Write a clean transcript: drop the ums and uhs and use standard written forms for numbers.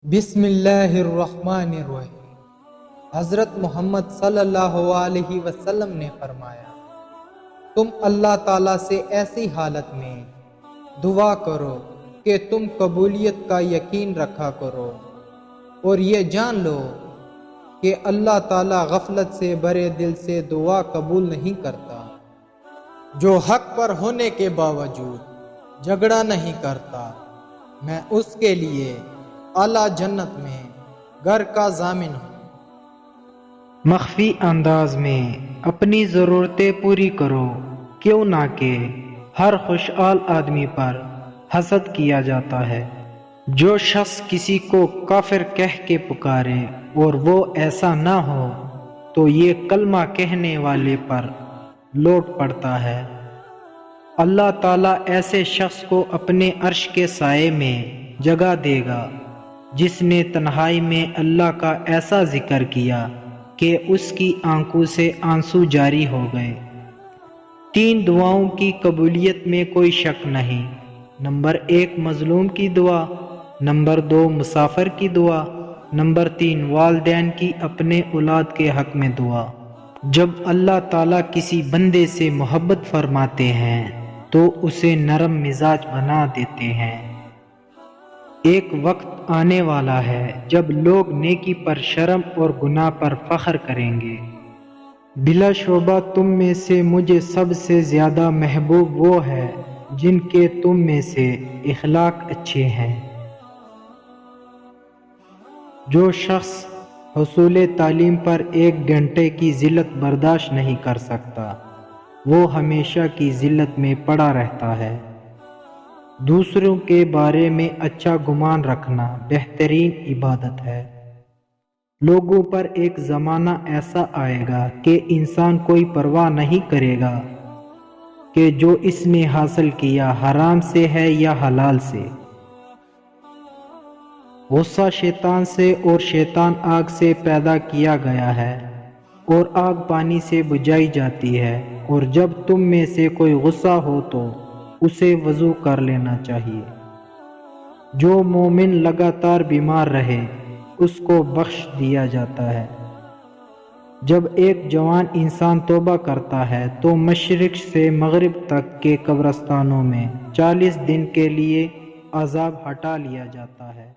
بسم اللہ الرحمن الرحیم۔ حضرت محمد صلی اللہ علیہ وسلم نے فرمایا، تم اللہ تعالیٰ سے ایسی حالت میں دعا کرو کہ تم قبولیت کا یقین رکھا کرو اور یہ جان لو کہ اللہ تعالیٰ غفلت سے بھرے دل سے دعا قبول نہیں کرتا۔ جو حق پر ہونے کے باوجود جھگڑا نہیں کرتا، میں اس کے لیے اعلیٰ جنت میں گھر کا ضامن ہوں۔ مخفی انداز میں اپنی ضرورتیں پوری کرو، کیوں نہ کہ ہر خوشحال آدمی پر حسد کیا جاتا ہے۔ جو شخص کسی کو کافر کہہ کے پکارے اور وہ ایسا نہ ہو تو یہ کلمہ کہنے والے پر لوٹ پڑتا ہے۔ اللہ تعالیٰ ایسے شخص کو اپنے عرش کے سائے میں جگہ دے گا جس نے تنہائی میں اللہ کا ایسا ذکر کیا کہ اس کی آنکھوں سے آنسو جاری ہو گئے۔ 3 دعاؤں کی قبولیت میں کوئی شک نہیں۔ نمبر 1 مظلوم کی دعا، نمبر 2 مسافر کی دعا، نمبر 3 والدین کی اپنے اولاد کے حق میں دعا۔ جب اللہ تعالیٰ کسی بندے سے محبت فرماتے ہیں تو اسے نرم مزاج بنا دیتے ہیں۔ ایک وقت آنے والا ہے جب لوگ نیکی پر شرم اور گناہ پر فخر کریں گے۔ بلا شبہ تم میں سے مجھے سب سے زیادہ محبوب وہ ہے جن کے تم میں سے اخلاق اچھے ہیں۔ جو شخص حصول تعلیم پر 1 گھنٹے کی ذلت برداشت نہیں کر سکتا، وہ ہمیشہ کی ذلت میں پڑا رہتا ہے۔ دوسروں کے بارے میں اچھا گمان رکھنا بہترین عبادت ہے۔ لوگوں پر ایک زمانہ ایسا آئے گا کہ انسان کوئی پرواہ نہیں کرے گا کہ جو اس نے حاصل کیا حرام سے ہے یا حلال سے۔ غصہ شیطان سے اور شیطان آگ سے پیدا کیا گیا ہے اور آگ پانی سے بجھائی جاتی ہے، اور جب تم میں سے کوئی غصہ ہو تو اسے وضو کر لینا چاہیے۔ جو مومن لگاتار بیمار رہے اس کو بخش دیا جاتا ہے۔ جب ایک جوان انسان توبہ کرتا ہے تو مشرق سے مغرب تک کے قبرستانوں میں 40 دن کے لیے عذاب ہٹا لیا جاتا ہے۔